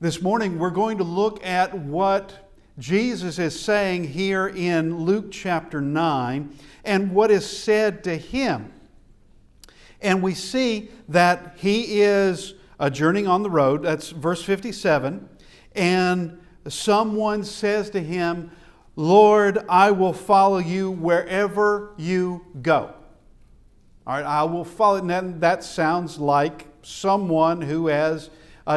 This morning we're going to look at what Jesus is saying here in Luke chapter 9 and what is said to him. And we see that he is journeying on the road. That's verse 57. And someone says to him, "Lord, I will follow you wherever you go." All right, I will follow. And that sounds like someone who has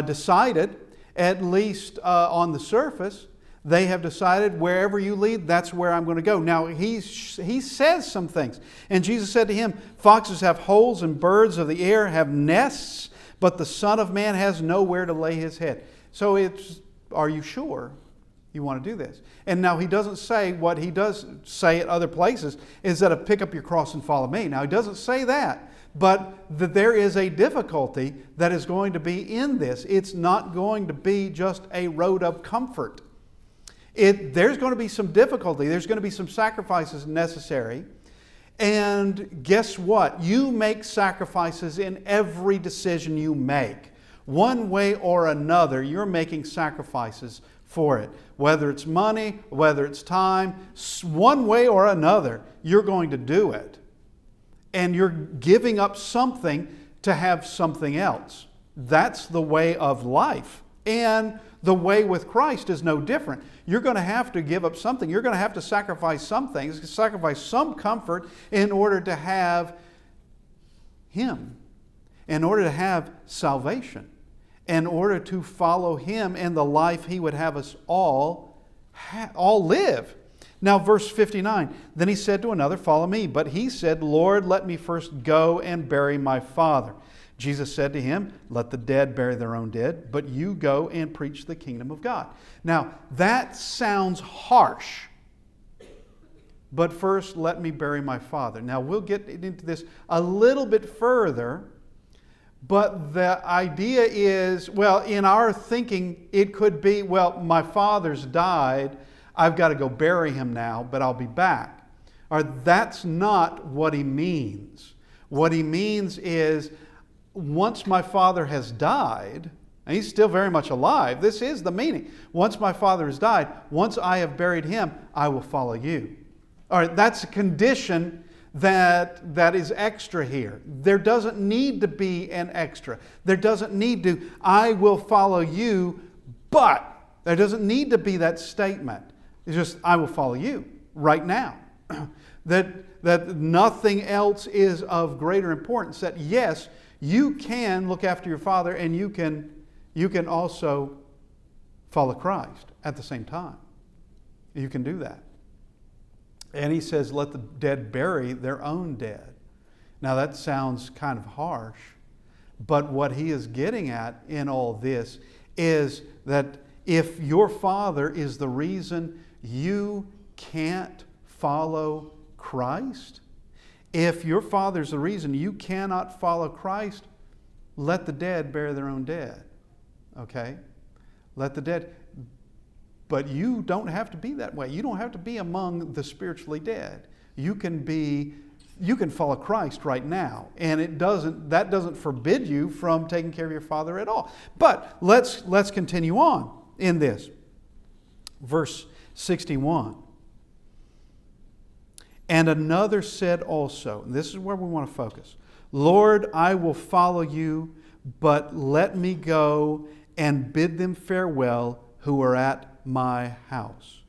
decided, at least on the surface, they have decided wherever you lead, that's where I'm going to go. Now, he says some things. And Jesus said to him, "Foxes have holes and birds of the air have nests, but the Son of Man has nowhere to lay his head." So are you sure you want to do this? And now he doesn't say what he does say at other places, is that pick up your cross and follow me. Now, he doesn't say that. But that there is a difficulty that is going to be in this. It's not going to be just a road of comfort. There's going to be some difficulty. There's going to be some sacrifices necessary. And guess what? You make sacrifices in every decision you make. One way or another, you're making sacrifices for it. Whether it's money, whether it's time, one way or another, you're going to do it. And you're giving up something to have something else. That's the way of life. And the way with Christ is no different. You're going to have to give up something. You're going to have to sacrifice some things, sacrifice some comfort in order to have Him, in order to have salvation, in order to follow Him and the life He would have us all live. Now, verse 59, then he said to another, "Follow me." But he said, "Lord, let me first go and bury my father." Jesus said to him, "Let the dead bury their own dead, but you go and preach the kingdom of God." Now, that sounds harsh. But first, let me bury my father. Now, we'll get into this a little bit further. But the idea is, well, in our thinking, it could be, well, my father's died. I've got to go bury him now, but I'll be back. Or that's not what he means. What he means is, once my father has died, and he's still very much alive, this is the meaning. Once my father has died, once I have buried him, I will follow you. All right, that's a condition that is extra here. There doesn't need to be an extra. There doesn't need to, "I will follow you," but there doesn't need to be that statement. It's just, "I will follow you right now." that nothing else is of greater importance. That yes, you can look after your father and you can also follow Christ at the same time. You can do that. And he says, "Let the dead bury their own dead." Now that sounds kind of harsh, but what he is getting at in all this is that if your father is the reason you can't follow Christ, if your father's the reason you cannot follow Christ, let the dead bury their own dead. Okay? Let the dead. But you don't have to be that way. You don't have to be among the spiritually dead. You can follow Christ right now. And that doesn't forbid you from taking care of your father at all. But let's continue on in this. Verse 61. And another said also, and this is where we want to focus, "Lord, I will follow you, but let me go and bid them farewell who are at my house."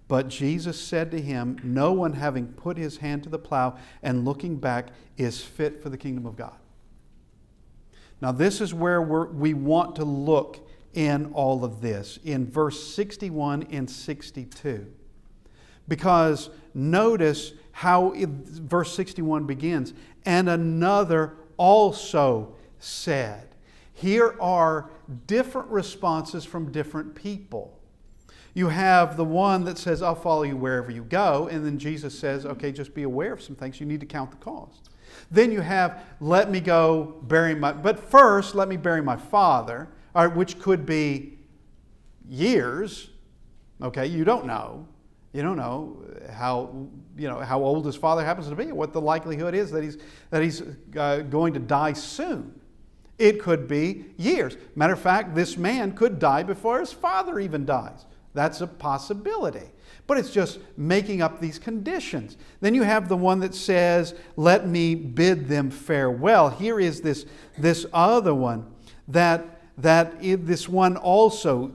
But Jesus said to him, "No one having put his hand to the plow and looking back is fit for the kingdom of God." Now this is where we want to look in all of this, in verse 61 and 62. Because notice how verse 61 begins, "And another also said." Here are different responses from different people. You have the one that says, "I'll follow you wherever you go." And then Jesus says, "Okay, just be aware of some things. You need to count the cost." Then you have, "Let me go but first let me bury my father," which could be years. Okay, you don't know. You don't know how old his father happens to be, what the likelihood is that he's going to die soon. It could be years. Matter of fact, this man could die before his father even dies. That's a possibility. But it's just making up these conditions. Then you have the one that says, let me bid them farewell. Here is this other one this one also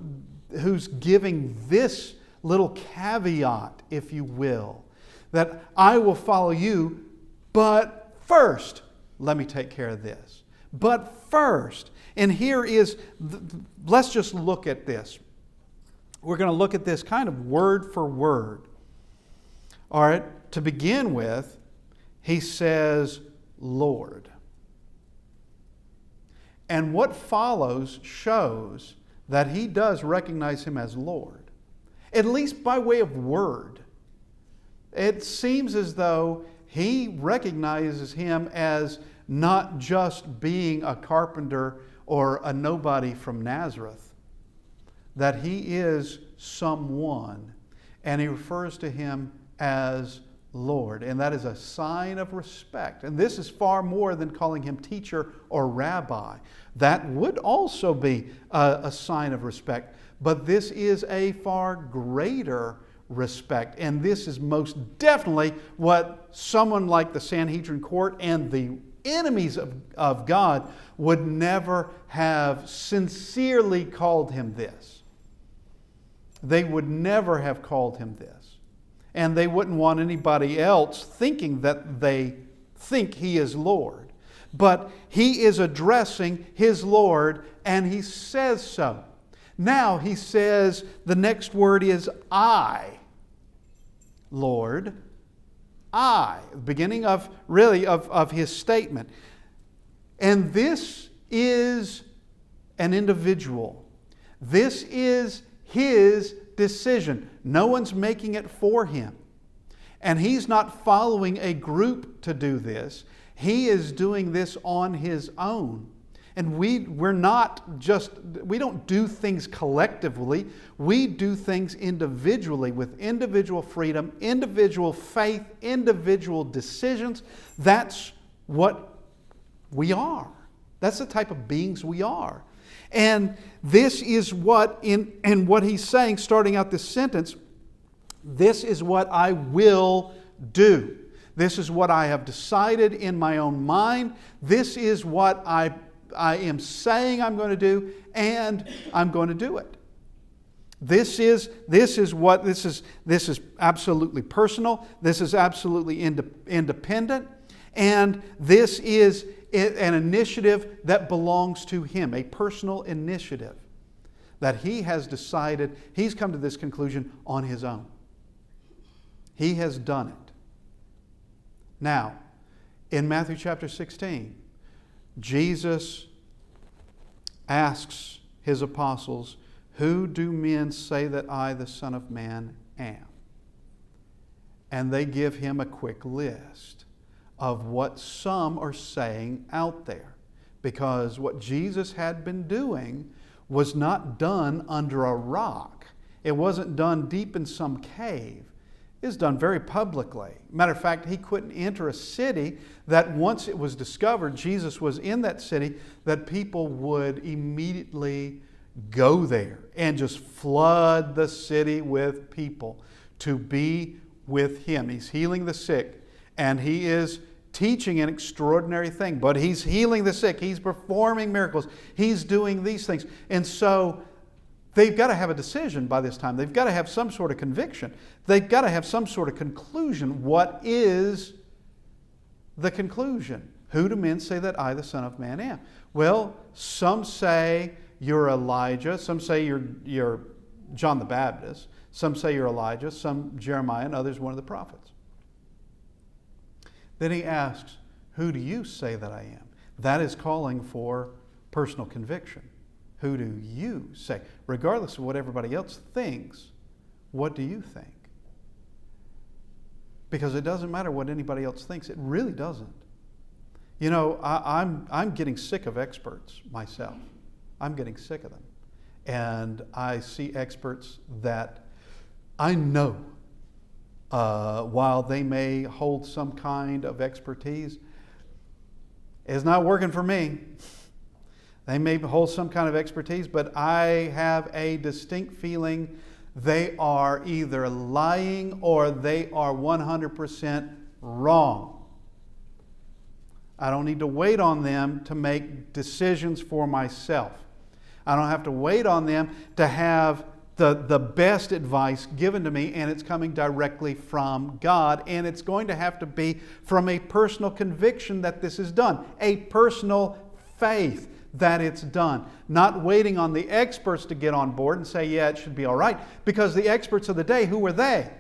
who's giving this little caveat, if you will, that I will follow you, but first, let me take care of this. But first, and here is, let's just look at this. We're going to look at this kind of word for word. All right, to begin with, he says, Lord. And what follows shows that he does recognize him as Lord, at least by way of word. It seems as though he recognizes him as not just being a carpenter or a nobody from Nazareth, that he is someone, and he refers to him as Lord, and that is a sign of respect. And this is far more than calling him teacher or rabbi. That would also be a sign of respect, but this is a far greater respect, and this is most definitely what someone like the Sanhedrin court and the enemies of God would never have sincerely called him this. They would never have called him this. And they wouldn't want anybody else thinking that they think he is Lord. But he is addressing his Lord, and he says so. Now he says the next word is I. Lord, I. Beginning of his statement. And this is an individual. This is his decision. No one's making it for him. And he's not following a group to do this. He is doing this on his own. And we don't do things collectively. We do things individually with individual freedom, individual faith, individual decisions. That's what we are. That's the type of beings we are. And this is what he's saying, starting out this sentence, this is what I will do. This is what I have decided in my own mind. This is what I am saying I'm going to do, and I'm going to do it. This is absolutely personal. This is absolutely independent, and this is an initiative that belongs to him, a personal initiative that he has decided. He's come to this conclusion on his own. He has done it. Now, in Matthew chapter 16, Jesus asks his apostles, who do men say that I, the Son of Man, am? And they give him a quick list of what some are saying out there. Because what Jesus had been doing was not done under a rock. It wasn't done deep in some cave. It was done very publicly. Matter of fact, he couldn't enter a city that once it was discovered Jesus was in that city, that people would immediately go there and just flood the city with people to be with him. He's healing the sick, and he is teaching an extraordinary thing, but he's healing the sick. He's performing miracles. He's doing these things. And so they've got to have a decision by this time. They've got to have some sort of conviction. They've got to have some sort of conclusion. What is the conclusion? Who do men say that I, the Son of Man, am? Well, some say you're Elijah. Some say you're John the Baptist. Some say you're Elijah. Some Jeremiah, and others one of the prophets. Then he asks, who do you say that I am? That is calling for personal conviction. Who do you say? Regardless of what everybody else thinks, what do you think? Because it doesn't matter what anybody else thinks. It really doesn't. You know, I'm getting sick of experts myself. I'm getting sick of them. And I see experts that I know, while they may hold some kind of expertise, is not working for me. They may hold some kind of expertise, but I have a distinct feeling they are either lying or they are 100% wrong. I don't need to wait on them to make decisions for myself. I don't have to wait on them to have the best advice given to me, and it's coming directly from God, and it's going to have to be from a personal conviction that this is done, a personal faith that it's done. Not waiting on the experts to get on board and say, yeah, it should be all right. Because the experts of the day, who were they?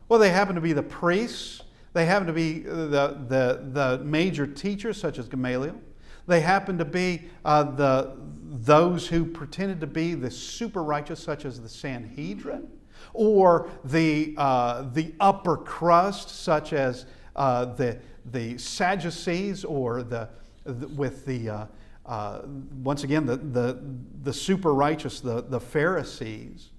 Well, they happen to be the priests. They happen to be the major teachers, such as Gamaliel. They happen to be those who pretended to be the super righteous, such as the Sanhedrin, or the upper crust, such as the Sadducees, or once again, the super righteous, the Pharisees.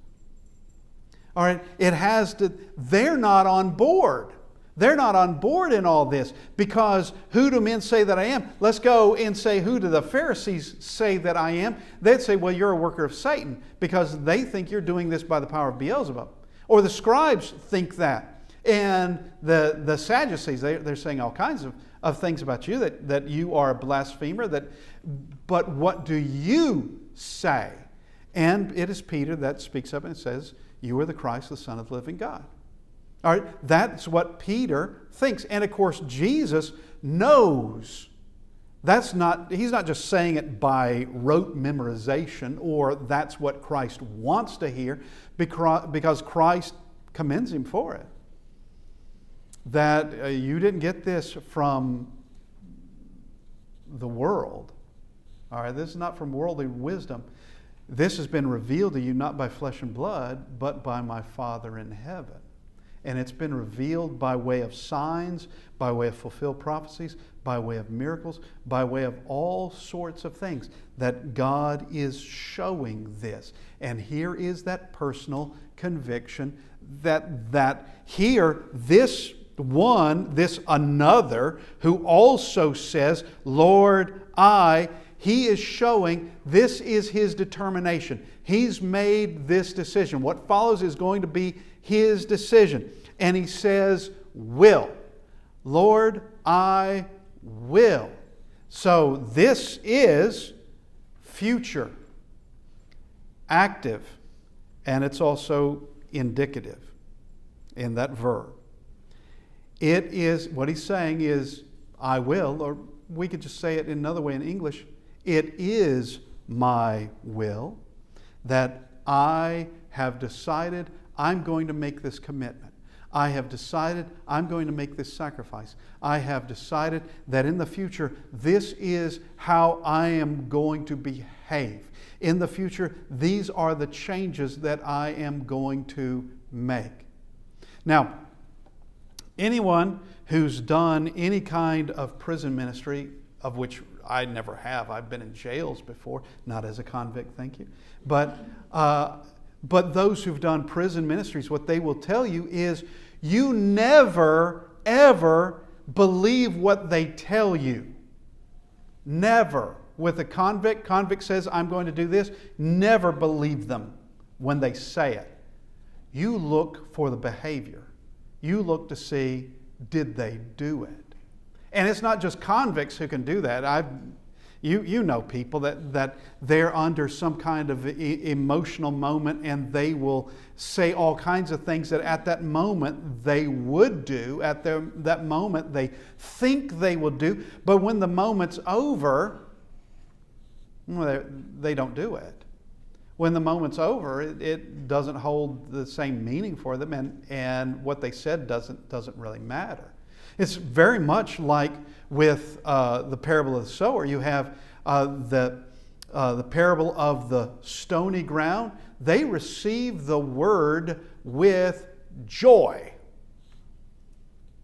All right, they're not on board. They're not on board in all this, because who do men say that I am? Let's go and say, who do the Pharisees say that I am? They'd say, well, you're a worker of Satan, because they think you're doing this by the power of Beelzebub. Or the scribes think that. And the Sadducees, they're saying all kinds of things about you, that you are a blasphemer, but what do you say? And it is Peter that speaks up and says, you are the Christ, the Son of the living God. All right, that's what Peter thinks. And of course, Jesus knows. He's not just saying it by rote memorization, or that's what Christ wants to hear, because Christ commends him for it. That you didn't get this from the world. All right, this is not from worldly wisdom. This has been revealed to you not by flesh and blood, but by my Father in heaven. And it's been revealed by way of signs, by way of fulfilled prophecies, by way of miracles, by way of all sorts of things, that God is showing this. And here is that personal conviction that here, this another, who also says, Lord, he is showing this is his determination. He's made this decision. What follows is going to be his decision. And he says, will. Lord, I will. So this is future, active, and it's also indicative in that verb. It is, what he's saying is, I will, or we could just say it in another way in English, it is my will that I have decided I'm going to make this commitment. I have decided I'm going to make this sacrifice. I have decided that in the future, this is how I am going to behave. In the future, these are the changes that I am going to make. Now, anyone who's done any kind of prison ministry, of which I never have. I've been in jails before, not as a convict, thank you. But those who've done prison ministries, what they will tell you is you never, ever believe what they tell you. Never. With a convict says, I'm going to do this, never believe them when they say it. You look for the behavior. You look to see, did they do it? And it's not just convicts who can do that. You know people that they're under some kind of emotional moment, and they will say all kinds of things that at that moment they would do, at that moment they think they will do, but when the moment's over, well, they don't do it. When the moment's over, it doesn't hold the same meaning for them, and what they said doesn't really matter. It's very much like with the parable of the sower. You have the parable of the stony ground. They receive the word with joy.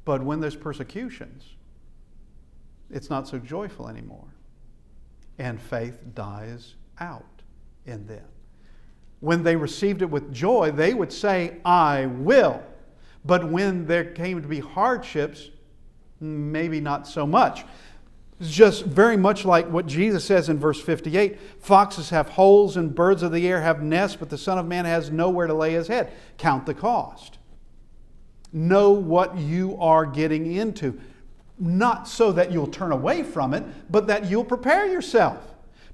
But when there's persecutions, it's not so joyful anymore. And faith dies out in them. When they received it with joy, they would say, I will. But when there came to be hardships, maybe not so much. It's just very much like what Jesus says in verse 58. Foxes have holes and birds of the air have nests, but the Son of Man has nowhere to lay his head. Count the cost. Know what you are getting into. Not so that you'll turn away from it, but that you'll prepare yourself.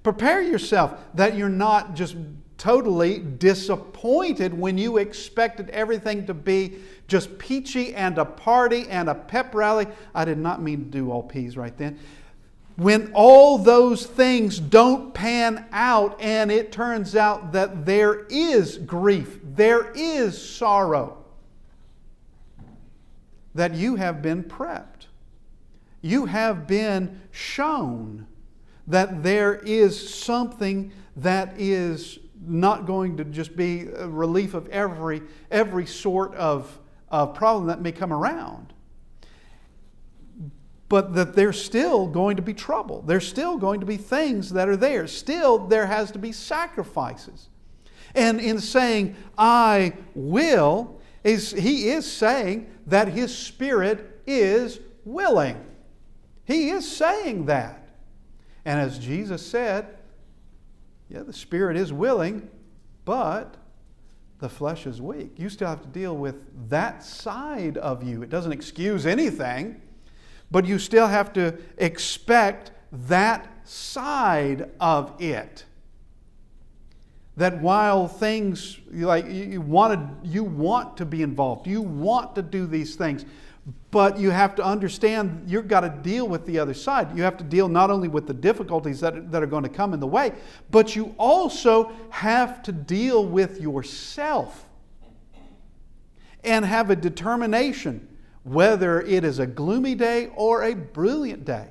Prepare yourself that you're not just totally disappointed when you expected everything to be just peachy and a party and a pep rally. I did not mean to do all P's right then. When all those things don't pan out and it turns out that there is grief, there is sorrow, that you have been prepped. You have been shown that there is something that is not going to just be a relief of every sort of problem that may come around. But that there's still going to be trouble. There's still going to be things that are there. Still, there has to be sacrifices. And in saying, I will, he is saying that his Spirit is willing. He is saying that. And as Jesus said, yeah, the Spirit is willing, but the flesh is weak. You still have to deal with that side of you. It doesn't excuse anything, but you still have to expect that side of it. That while things, like you want to be involved, you want to do these things, but you have to understand you've got to deal with the other side. You have to deal not only with the difficulties that are going to come in the way, but you also have to deal with yourself and have a determination, whether it is a gloomy day or a brilliant day.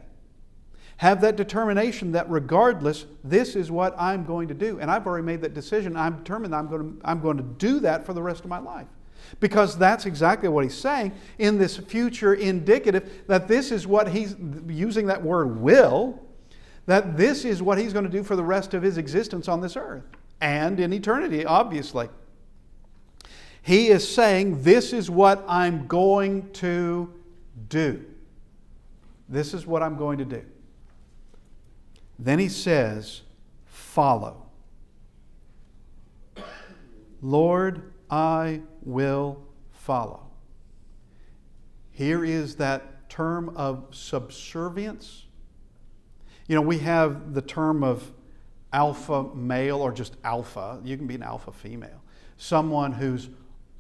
Have that determination that regardless, this is what I'm going to do. And I've already made that decision. I'm determined I'm going to do that for the rest of my life. Because that's exactly what he's saying in this future indicative, that this is what he's, using that word will, that this is what he's going to do for the rest of his existence on this earth. And in eternity, obviously. He is saying, this is what I'm going to do. This is what I'm going to do. Then he says, follow. Lord, I will follow. Here is that term of subservience. You know, we have the term of alpha male or just alpha. You can be an alpha female. Someone who's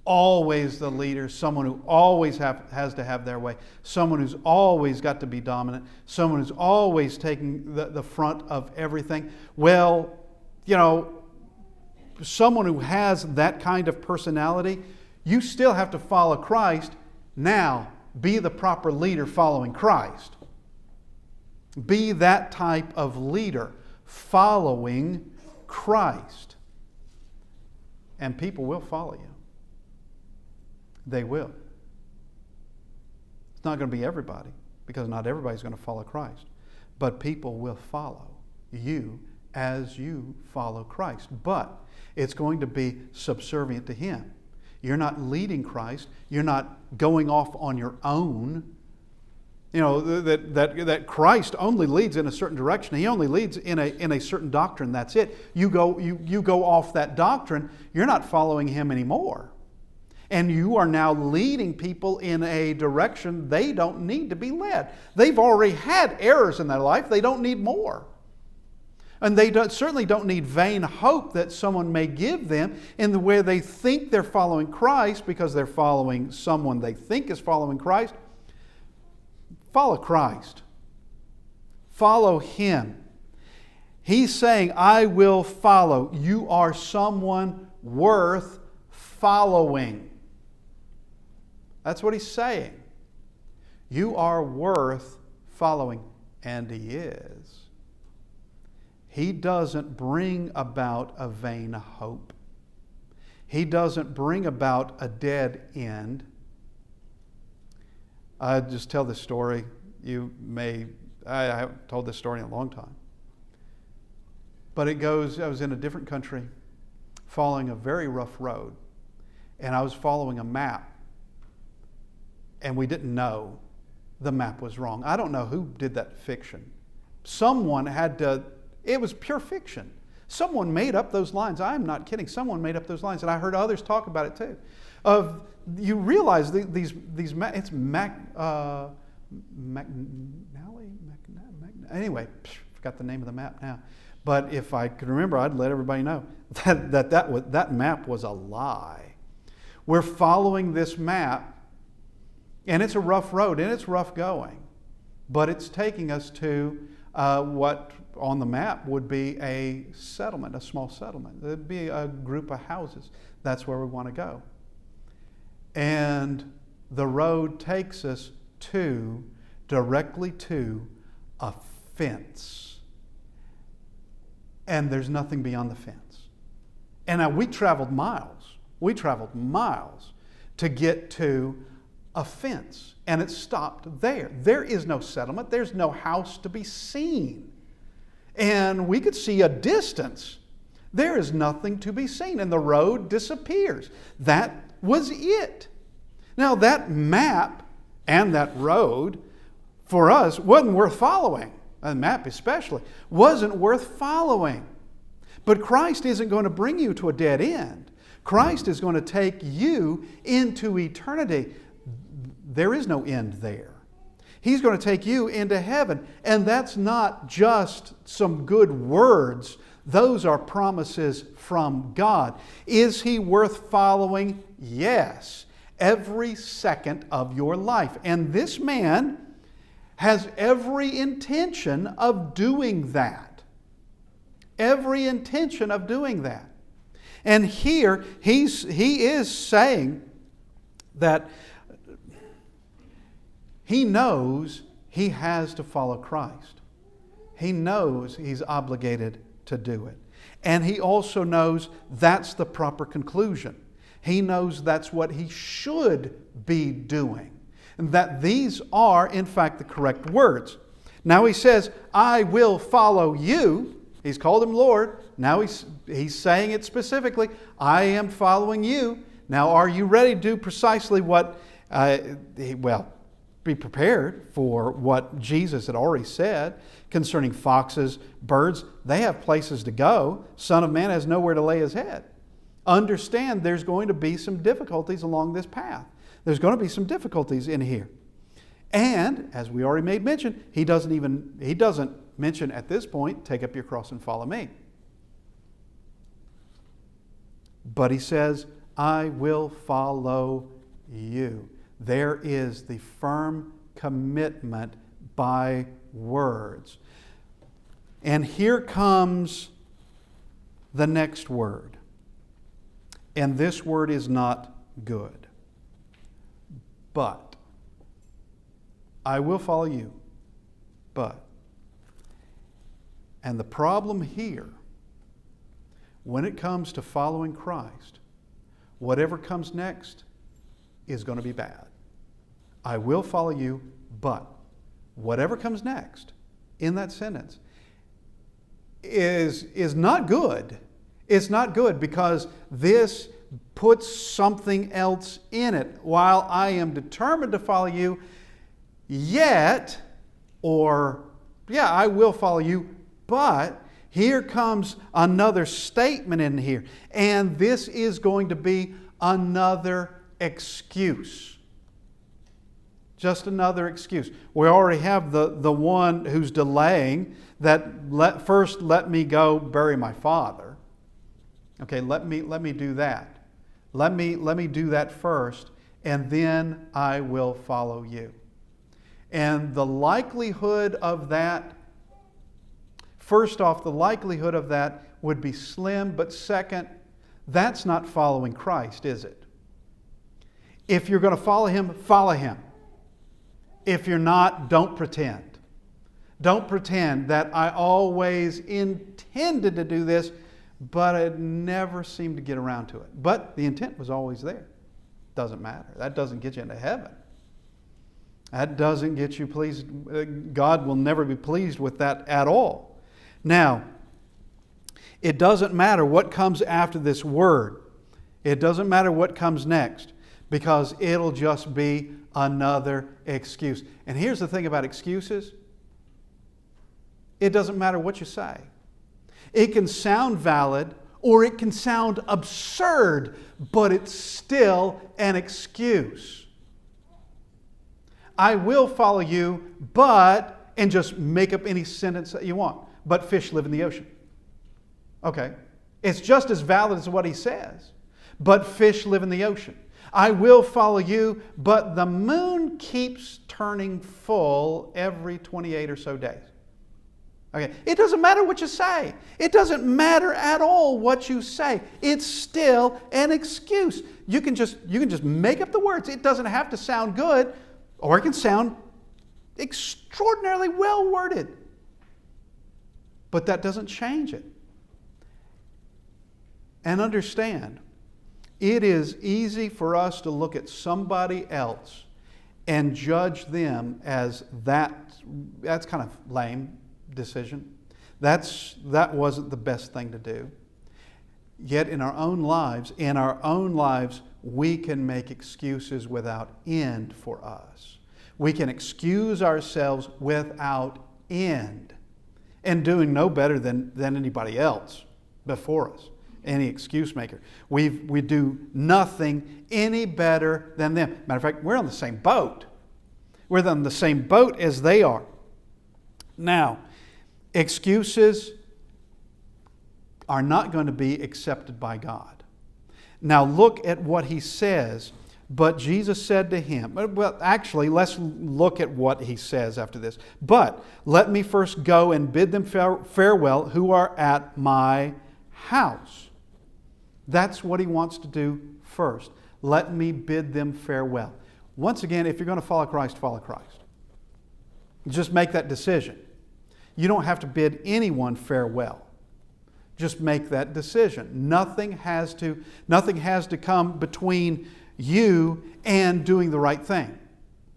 always the leader, someone who always has to have their way, someone who's always got to be dominant, someone who's always taking the front of everything. Well, you know, someone who has that kind of personality, you still have to follow Christ. Now, be the proper leader following Christ. Be that type of leader following Christ. And people will follow you. They will. It's not going to be everybody, because not everybody's going to follow Christ. But people will follow you as you follow Christ. But it's going to be subservient to Him. You're not leading Christ. You're not going off on your own. You know, that Christ only leads in a certain direction. He only leads in a certain doctrine. That's it. You go off that doctrine, you're not following Him anymore. And you are now leading people in a direction they don't need to be led. They've already had errors in their life. They don't need more. And they certainly don't need vain hope that someone may give them in the way they think they're following Christ because they're following someone they think is following Christ. Follow Christ. Follow Him. He's saying, I will follow. You are someone worth following. That's what He's saying. You are worth following. And He is. He doesn't bring about a vain hope. He doesn't bring about a dead end. I just tell this story. I haven't told this story in a long time. But it goes, I was in a different country following a very rough road. And I was following a map. And we didn't know the map was wrong. I don't know who did that fiction. Someone had to, it was pure fiction. Someone made up those lines. I'm not kidding. Someone made up those lines, and I heard others talk about it too. You realize these it's McNally. Anyway, forgot the name of the map now. But if I could remember, I'd let everybody know that map was a lie. We're following this map, and it's a rough road, and it's rough going, but it's taking us to what on the map would be a settlement, a small settlement. It'd be a group of houses. That's where we want to go. And the road takes us directly to a fence. And there's nothing beyond the fence. And now we traveled miles. We traveled miles to get to a fence. And it stopped there. There is no settlement. There's no house to be seen. And we could see a distance. There is nothing to be seen. And the road disappears. That was it. Now that map and that road for us wasn't worth following. The map especially wasn't worth following. But Christ isn't going to bring you to a dead end. Christ is going to take you into eternity. There is no end there. He's going to take you into heaven. And that's not just some good words. Those are promises from God. Is He worth following? Yes. Every second of your life. And this man has every intention of doing that. Every intention of doing that. And here he is saying that he knows he has to follow Christ. He knows he's obligated to do it. And he also knows that's the proper conclusion. He knows that's what he should be doing. And that these are, in fact, the correct words. Now he says, I will follow you. He's called him Lord. Now he's saying it specifically. I am following you. Now are you ready to do precisely what, be prepared for what Jesus had already said concerning foxes, birds. They have places to go. Son of Man has nowhere to lay his head. Understand there's going to be some difficulties along this path. There's going to be some difficulties in here. And, as we already made mention, he doesn't mention at this point, take up your cross and follow me. But he says, I will follow you. There is the firm commitment by words. And here comes the next word. And this word is not good. But. I will follow you. But. And the problem here, when it comes to following Christ, whatever comes next is going to be bad. I will follow you, but whatever comes next in that sentence is not good. It's not good because this puts something else in it. While I am determined to follow you, yet, I will follow you, but here comes another statement in here. And this is going to be another excuse. Just another excuse. We already have the one who's delaying that first let me go bury my father. Okay, let me do that. Let me do that first, and then I will follow you. And the likelihood of that, first off, the likelihood of that would be slim, but second, that's not following Christ, is it? If you're going to follow Him, follow Him. If you're not, don't pretend. Don't pretend that I always intended to do this, but I never seemed to get around to it. But the intent was always there. Doesn't matter. That doesn't get you into heaven. That doesn't get you pleased. God will never be pleased with that at all. Now, it doesn't matter what comes after this word. It doesn't matter what comes next, because it'll just be another excuse. And here's the thing about excuses. It doesn't matter what you say. It can sound valid or it can sound absurd, but it's still an excuse. I will follow you, but, and just make up any sentence that you want. But fish live in the ocean. Okay. It's just as valid as what he says. But fish live in the ocean. I will follow you, but the moon keeps turning full every 28 or so days. Okay. It doesn't matter what you say. It doesn't matter at all what you say. It's still an excuse. You can just make up the words. It doesn't have to sound good, or it can sound extraordinarily well worded. But that doesn't change it. And understand, it is easy for us to look at somebody else and judge them as that's kind of lame decision. That wasn't the best thing to do. Yet in our own lives, we can make excuses without end for us. We can excuse ourselves without end, and doing no better than anybody else before us. Any excuse maker. We do nothing any better than them. Matter of fact, we're on the same boat. We're on the same boat as they are. Now, excuses are not going to be accepted by God. Now look at what he says. But Jesus said to him, well, actually, let's look at what he says after this. But let me first go and bid them farewell who are at my house. That's what he wants to do first. Let me bid them farewell. Once again, if you're going to follow Christ, follow Christ. Just make that decision. You don't have to bid anyone farewell. Just make that decision. Nothing has to come between you and doing the right thing.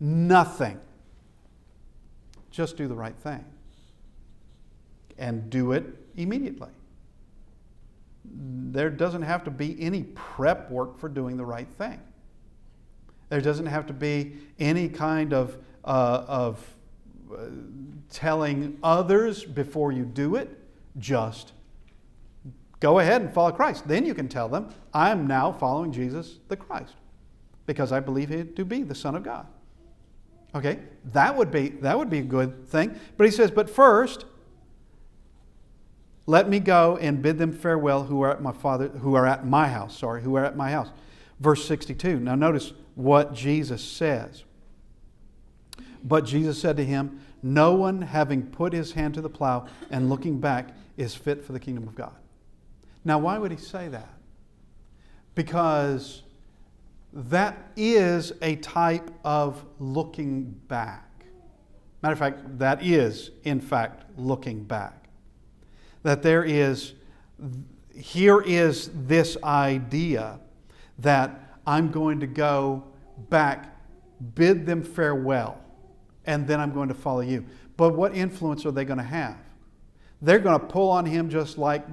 Nothing. Just do the right thing. And do it immediately. There doesn't have to be any prep work for doing the right thing. There doesn't have to be any kind of telling others before you do it. Just go ahead and follow Christ. Then you can tell them, I am now following Jesus the Christ, because I believe him to be the Son of God. Okay, that would be a good thing. But he says, but first, let me go and bid them farewell who are at my house. Verse 62. Now notice what Jesus says. But Jesus said to him, no one having put his hand to the plow and looking back is fit for the kingdom of God. Now why would he say that? Because that is a type of looking back. Matter of fact, that is, in fact, looking back. That here is this idea that I'm going to go back, bid them farewell, and then I'm going to follow you. But what influence are they going to have? They're going to pull on him just like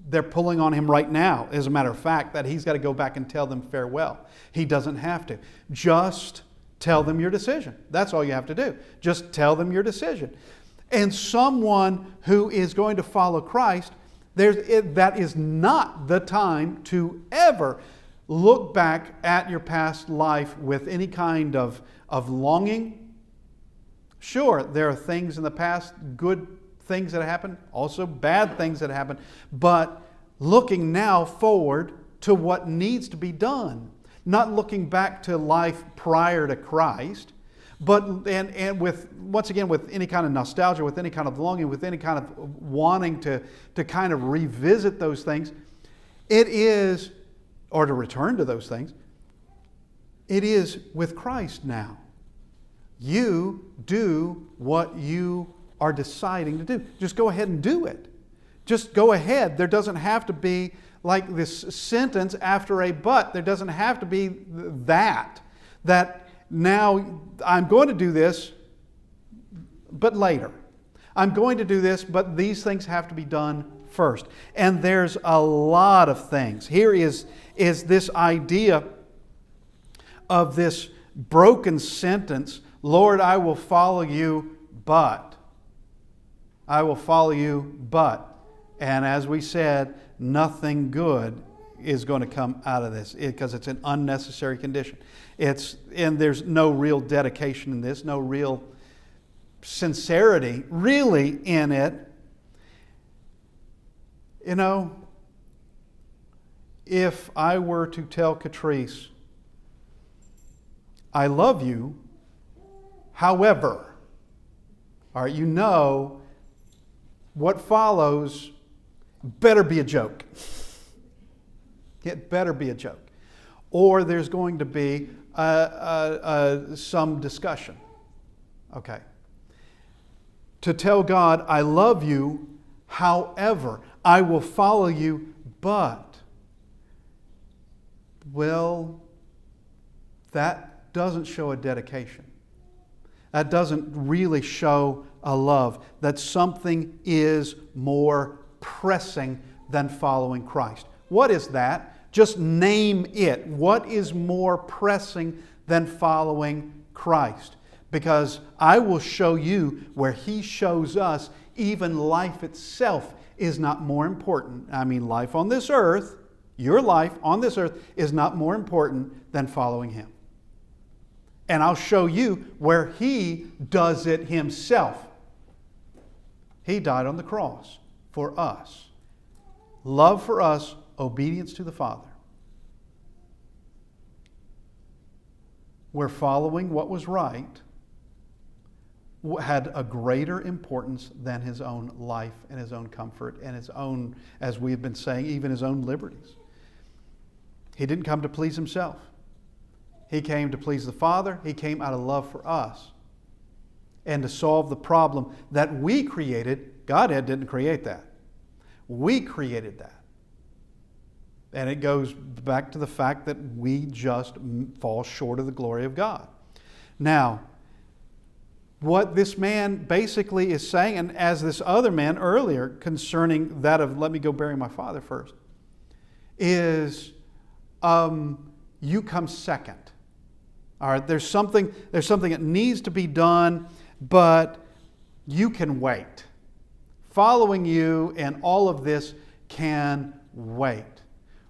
they're pulling on him right now. As a matter of fact, that he's got to go back and tell them farewell. He doesn't have to. Just tell them your decision. That's all you have to do. Just tell them your decision. And someone who is going to follow Christ, that is not the time to ever look back at your past life with any kind of longing. Sure, there are things in the past, good things that happen, also bad things that happen, but looking now forward to what needs to be done. Not looking back to life prior to Christ, but and with, once again, with any kind of nostalgia, with any kind of longing, with any kind of wanting to kind of revisit those things, it is, or to return to those things, it is with Christ now. You do what you are deciding to do. Just go ahead and do it. Just go ahead. There doesn't have to be like this sentence after a but. There doesn't have to be that now I'm going to do this, but later. I'm going to do this, but these things have to be done first. And there's a lot of things. Here is this idea of this broken sentence, Lord, I will follow you, but. I will follow you, but, and as we said, nothing good is going to come out of this because it's an unnecessary condition. And there's no real dedication in this, no real sincerity really in it. You know, if I were to tell Catrice, I love you, however, all right, you know what follows better be a joke. It better be a joke. Or there's going to be some discussion. Okay. To tell God, I love you, however, I will follow you, but, well, that doesn't show a dedication. That doesn't really show a love. That something is more pressing than following Christ. What is that? Just name it. What is more pressing than following Christ? Because I will show you where He shows us even life itself is not more important. I mean, life on this earth, your life on this earth is not more important than following Him. And I'll show you where He does it Himself. He died on the cross for us. Love for us, obedience to the Father. Where following what was right had a greater importance than His own life and His own comfort and His own, as we have been saying, even His own liberties. He didn't come to please Himself. He came to please the Father. He came out of love for us and to solve the problem that we created. Godhead didn't create that. We created that. And it goes back to the fact that we just fall short of the glory of God. Now, what this man basically is saying, and as this other man earlier concerning that of let me go bury my father first, is you come second. All right, there's something that needs to be done, but you can wait. Following you and all of this can wait.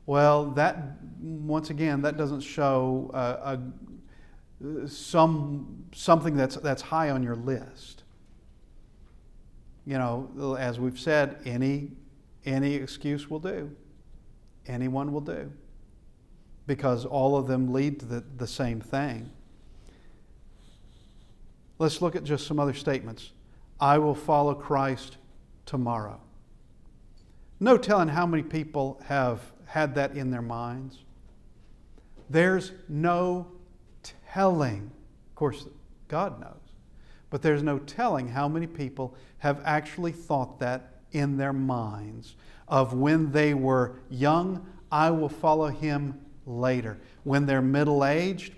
Well, that, once again, that doesn't show something that's high on your list. You know, as we've said, any excuse will do. Anyone will do. Because all of them lead to the same thing. Let's look at just some other statements. I will follow Christ tomorrow. No telling how many people have had that in their minds. There's no telling. Of course, God knows. But there's no telling how many people have actually thought that in their minds of when they were young, I will follow Him later. When they're middle-aged,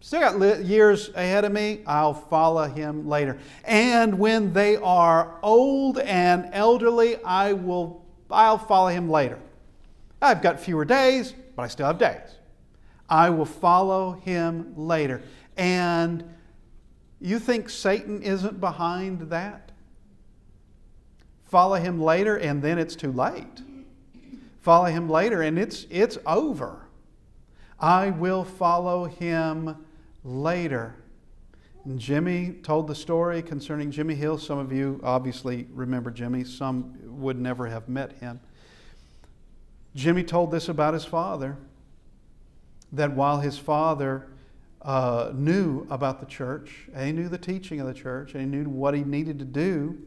still got years ahead of me, I'll follow Him later. And when they are old and elderly, I'll follow Him later. I've got fewer days, but I still have days. I will follow Him later. And you think Satan isn't behind that? Follow Him later and then it's too late. Follow Him later and it's over. I will follow Him later. And Jimmy told the story concerning Jimmy Hill. Some of you obviously remember Jimmy. Some would never have met him. Jimmy told this about his father, that while his father knew about the church, and he knew the teaching of the church, and he knew what he needed to do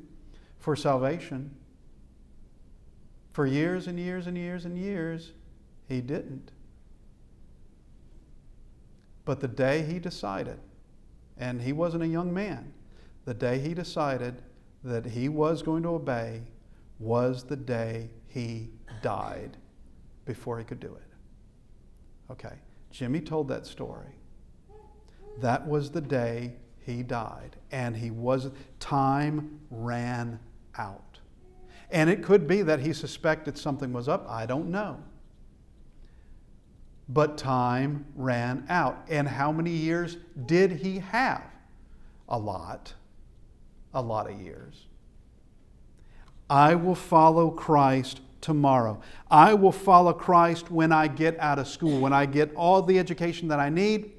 for salvation, for years and years and years and years, he didn't. But the day he decided, and he wasn't a young man, the day he decided that he was going to obey was the day he died before he could do it. Okay, Jimmy told that story. That was the day he died, and time ran out. And it could be that he suspected something was up. I don't know. But time ran out. And how many years did he have? A lot of years. I will follow Christ tomorrow. I will follow Christ when I get out of school, when I get all the education that I need.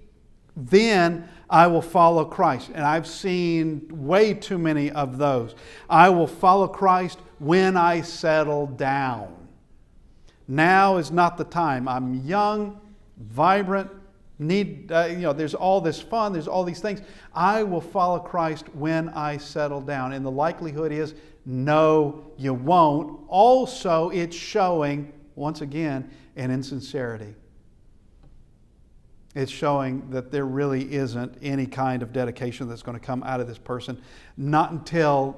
Then I will follow Christ. And I've seen way too many of those. I will follow Christ when I settle down. Now is not the time. I'm young, vibrant, there's all this fun, there's all these things. I will follow Christ when I settle down. And the likelihood is, no, you won't. Also, it's showing, once again, an insincerity. It's showing that there really isn't any kind of dedication that's going to come out of this person. Not until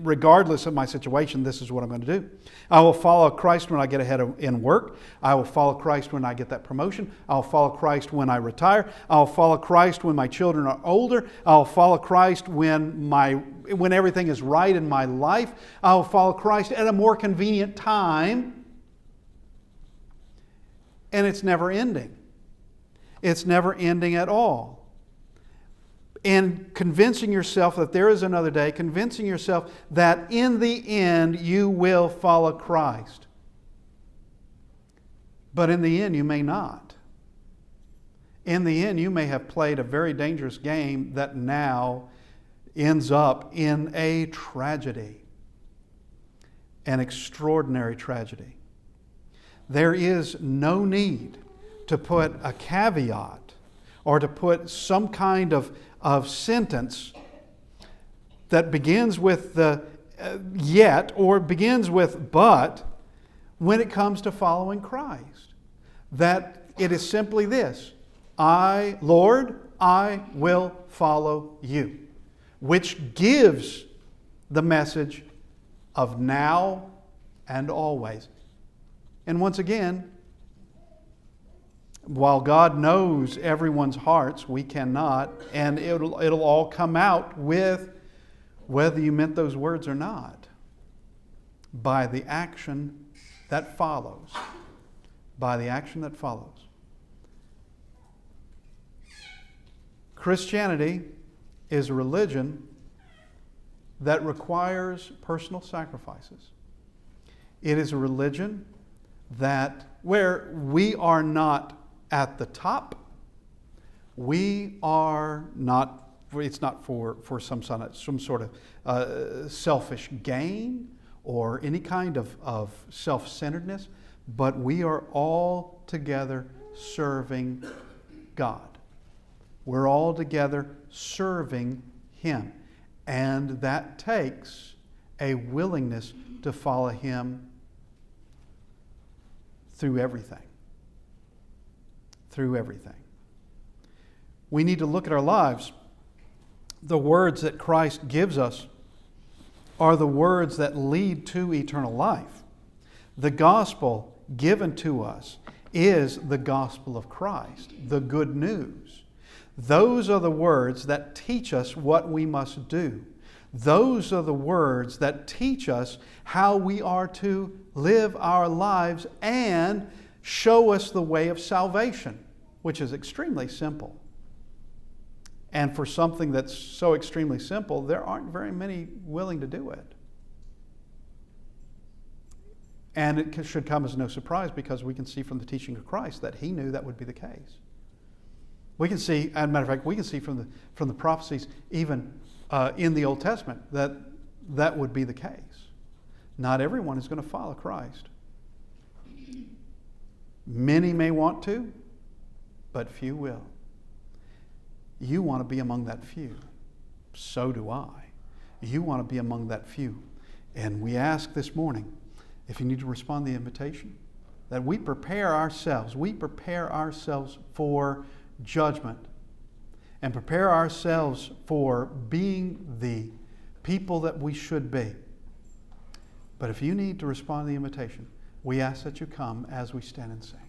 regardless of my situation, this is what I'm going to do. I will follow Christ when I get ahead in work. I will follow Christ when I get that promotion. I'll follow Christ when I retire. I'll follow Christ when my children are older. I'll follow Christ when everything is right in my life. I'll follow Christ at a more convenient time. And it's never ending. It's never ending at all. And convincing yourself that there is another day, convincing yourself that in the end you will follow Christ. But in the end you may not. In the end you may have played a very dangerous game that now ends up in a tragedy. An extraordinary tragedy. There is no need to put a caveat or to put some kind of sentence that begins with the yet or begins with but when it comes to following Christ. That it is simply this: Lord, I will follow you. Which gives the message of now and always. And once again, while God knows everyone's hearts, we cannot, and it'll all come out with whether you meant those words or not, by the action that follows. By the action that follows. Christianity is a religion that requires personal sacrifices. It is a religion where we are not at the top. We are not, it's not for some sort of selfish gain or any kind of self-centeredness, but we are all together serving God. We're all together serving Him. And that takes a willingness to follow Him through everything. Through everything. We need to look at our lives. The words that Christ gives us are the words that lead to eternal life. The gospel given to us is the gospel of Christ, the good news. Those are the words that teach us what we must do. Those are the words that teach us how we are to live our lives and show us the way of salvation, which is extremely simple. And for something that's so extremely simple, there aren't very many willing to do it. And it should come as no surprise because we can see from the teaching of Christ that He knew that would be the case. We can see, as a matter of fact, we can see from the prophecies, even in the Old Testament, that would be the case. Not everyone is going to follow Christ. Many may want to, but few will. You want to be among that few. So do I. You want to be among that few. And we ask this morning, if you need to respond to the invitation, that we prepare ourselves. We prepare ourselves for judgment and prepare ourselves for being the people that we should be. But if you need to respond to the invitation, we ask that you come as we stand and sing.